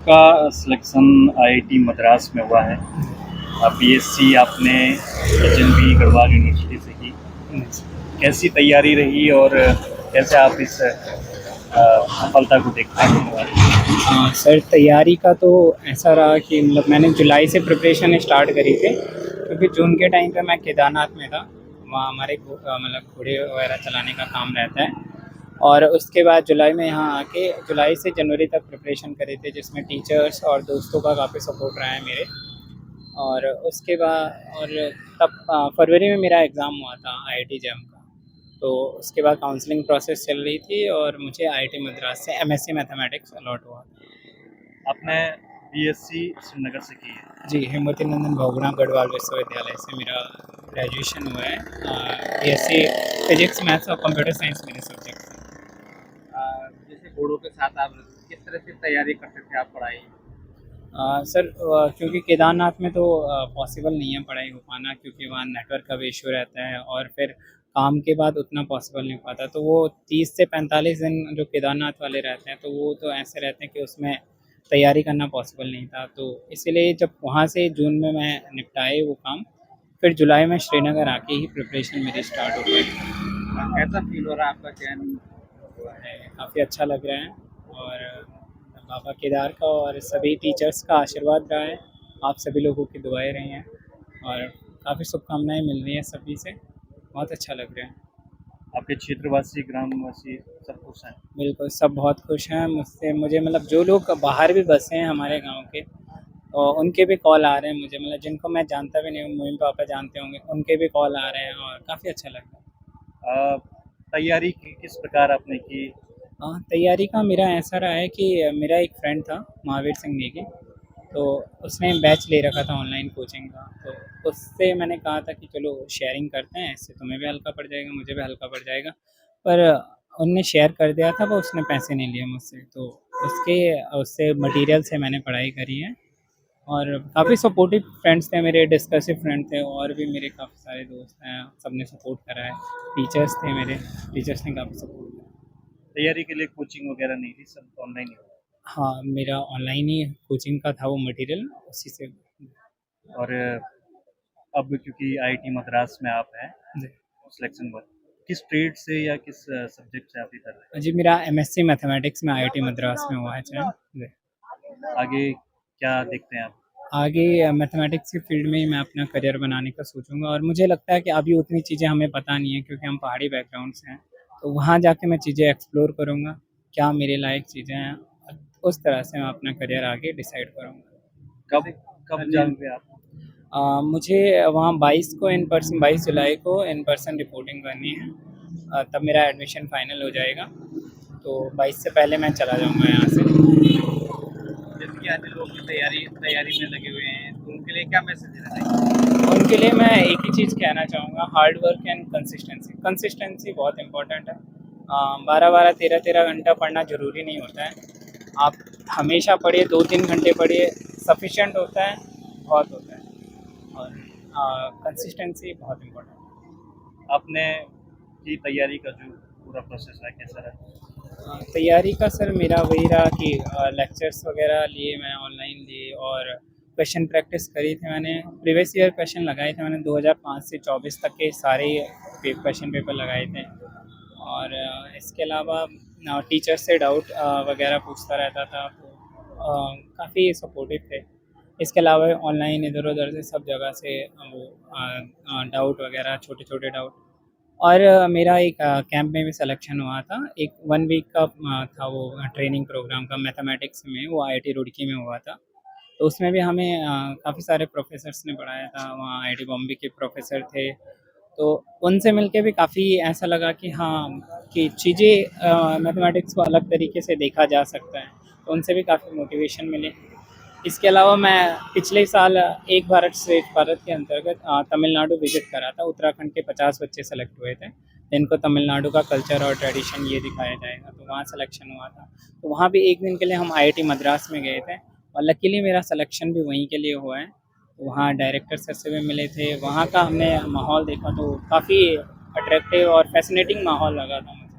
का selection IIT Madras में हुआ है। बीएससी आपने एचएनबी गढ़वाल यूनिवर्सिटी से की। कैसी तैयारी रही और कैसे आप इस सफलता को देखते हैं? सर तैयारी का तो ऐसा रहा कि मतलब मैंने जुलाई से प्रिपरेशन स्टार्ट करी थी, क्योंकि जून के टाइम पे मैं केदारनाथ में था। वहाँ हमारे मतलब घोड़े वगैरह चलाने का काम रहता है। और उसके बाद जुलाई में यहाँ आके जुलाई से जनवरी तक प्रिपरेशन करे थे, जिसमें टीचर्स और दोस्तों का काफ़ी सपोर्ट रहा है मेरे। और उसके बाद और तब फरवरी में मेरा एग्ज़ाम हुआ था आईआईटी जैम का। तो उसके बाद काउंसलिंग प्रोसेस चल रही थी और मुझे आईआईटी मद्रास से एमएससी मैथमेटिक्स अलॉट हुआ। आपने बीएससी श्रीनगर से की है। जी, हेमवती नंदन भोगड़ा गढ़वाल विश्वविद्यालय से मेरा ग्रेजुएशन हुआ है। बीएससी फिजिक्स, मैथ्स और कंप्यूटर साइंस मेरे सब्जेक्ट हैं। जैसे घोड़ों के साथ आप किस तरह से तैयारी करते थे आप पढ़ाई? सर क्योंकि केदारनाथ में तो पॉसिबल नहीं है पढ़ाई हो पाना, क्योंकि वहाँ नेटवर्क का भी इशू रहता है और फिर काम के बाद उतना पॉसिबल नहीं हो पाता। तो वो 30 से 45 दिन जो केदारनाथ वाले रहते हैं, तो वो तो ऐसे रहते हैं कि उसमें तैयारी करना पॉसिबल नहीं था। तो इसीलिए जब वहाँ से जून में मैं निपटाए वो काम, फिर जुलाई में श्रीनगर आके ही प्रिपरेशन मेरी स्टार्ट हो गई। कैसा फील हो रहा है आपका चयन हुआ है? काफ़ी अच्छा लग रहा है। और बाबा केदार का और सभी टीचर्स का आशीर्वाद रहा है, आप सभी लोगों की दुआएं रही हैं और काफ़ी शुभकामनाएं मिल रही हैं सभी से। बहुत अच्छा लग रहा है। आपके क्षेत्रवासी ग्रामवासी सब खुश हैं? बिल्कुल, सब बहुत खुश हैं मुझसे। मुझे मतलब जो लोग बाहर भी बसे हैं हमारे गांव के, और उनके भी कॉल आ रहे हैं मुझे, मतलब जिनको मैं जानता भी नहीं हूँ, मम्मी पापा जानते होंगे, उनके भी कॉल आ रहे हैं और काफ़ी अच्छा लग रहा है। तैयारी किस प्रकार आपने की? तैयारी का मेरा ऐसा रहा है कि मेरा एक फ्रेंड था महावीर सिंह नेगी, तो उसने बैच ले रखा था ऑनलाइन कोचिंग का। तो उससे मैंने कहा था कि चलो शेयरिंग करते हैं, इससे तुम्हें भी हल्का पड़ जाएगा, मुझे भी हल्का पड़ जाएगा। पर उनने शेयर कर दिया था, वो उसने पैसे नहीं लिए मुझसे। तो उसके उससे मटेरियल से मैंने पढ़ाई करी है। और काफ़ी सपोर्टिव फ्रेंड्स थे मेरे, डिस्कसिव फ्रेंड थे, और भी मेरे काफ़ी सारे दोस्त हैं, सबने सपोर्ट करा है। टीचर्स थे मेरे, टीचर्स ने काफ़ी सपोर्ट किया। तैयारी के लिए कोचिंग वगैरह नहीं थी, सब ऑनलाइन ही हुआ? हाँ, मेरा ऑनलाइन ही कोचिंग का था वो मटेरियल, उसी से। और अब क्योंकि आईआईटी मद्रास में आप हैं, जी। सिलेक्शन हुआ, किस ट्रेड से या किस सब्जेक्ट से आप इधर रहे? जी, मेरा एमएससी मैथमेटिक्स में आईआईटी मद्रास में हुआ है चयन। जी। आगे क्या देखते हैं आप? आगे मैथमेटिक्स की फील्ड में ही मैं अपना करियर बनाने का सोचूंगा, और मुझे लगता है कि अभी उतनी चीज़ें हमें पता नहीं है, क्योंकि हम पहाड़ी बैकग्राउंड से हैं। तो वहाँ जाके मैं चीज़ें एक्सप्लोर करूँगा, क्या मेरे लायक चीज़ें हैं, उस तरह से मैं अपना करियर आगे डिसाइड करूँगा। कब कब जाओगे आप? मुझे वहाँ 22 को इन पर्सन 22 जुलाई को इन पर्सन रिपोर्टिंग करनी है। तब मेरा एडमिशन फाइनल हो जाएगा, तो 22 से पहले मैं चला जाऊँगा यहाँ से। जैसे कि अन्य लोग भी तैयारी में लगे हुए हैं, तो उनके लिए क्या मैसेज देना चाहिए? उनके लिए मैं एक ही चीज़ कहना चाहूँगा, hard work and consistency. Consistency बहुत इंपॉर्टेंट है। 12-12, 13-13 घंटा पढ़ना ज़रूरी नहीं होता है। आप हमेशा पढ़िए, 2-3 घंटे पढ़िए, सफिशिएंट होता है, बहुत होता है। और कंसिस्टेंसी बहुत इम्पोर्टेंट है। आपने की तैयारी का जो पूरा प्रोसेस है कैसा रहा? तैयारी का सर मेरा वही रहा कि लेक्चर्स वगैरह लिए मैं ऑनलाइन लिए, और क्वेश्चन प्रैक्टिस करी थी मैंने। प्रीवियस ईयर क्वेश्चन लगाए थे मैंने, 2005 से 24 तक के सारे क्वेश्चन पेपर लगाए थे। और इसके अलावा टीचर से डाउट वगैरह पूछता रहता था, तो काफ़ी सपोर्टिव थे। इसके अलावा ऑनलाइन इधर-उधर से सब जगह से वो डाउट वगैरह, छोटे-छोटे डाउट। और मेरा एक कैंप में भी सिलेक्शन हुआ था। एक 1 वीक का था वो ट्रेनिंग प्रोग्राम का मैथमेटिक्स में, वो आईआईटी रुड़की में हुआ था। तो उसमें भी हमें काफ़ी सारे प्रोफ़ेसर्स ने पढ़ाया था, वहाँ आईआईटी बॉम्बे के प्रोफ़ेसर थे। तो उनसे मिलके भी काफ़ी ऐसा लगा कि हाँ, कि चीज़ें मैथमेटिक्स को अलग तरीके से देखा जा सकता है। तो उनसे भी काफ़ी मोटिवेशन मिली। इसके अलावा मैं पिछले साल एक भारत श्रेष्ठ भारत के अंतर्गत तमिलनाडु विजिट करा था। उत्तराखंड के 50 बच्चे सेलेक्ट हुए थे, जिनको तमिलनाडु का कल्चर और ट्रेडिशन ये दिखाया जाएगा, तो वहाँ सिलेक्शन हुआ था। तो वहाँ भी एक दिन के लिए हम आईआईटी मद्रास में गए थे, और लकीली मेरा सिलेक्शन भी वहीं के लिए हुआ है। तो वहाँ डायरेक्टर सर से भी मिले थे, वहाँ का हमने माहौल देखा, तो काफ़ी अट्रैक्टिव और फैसिनेटिंग माहौल लगा था मुझे।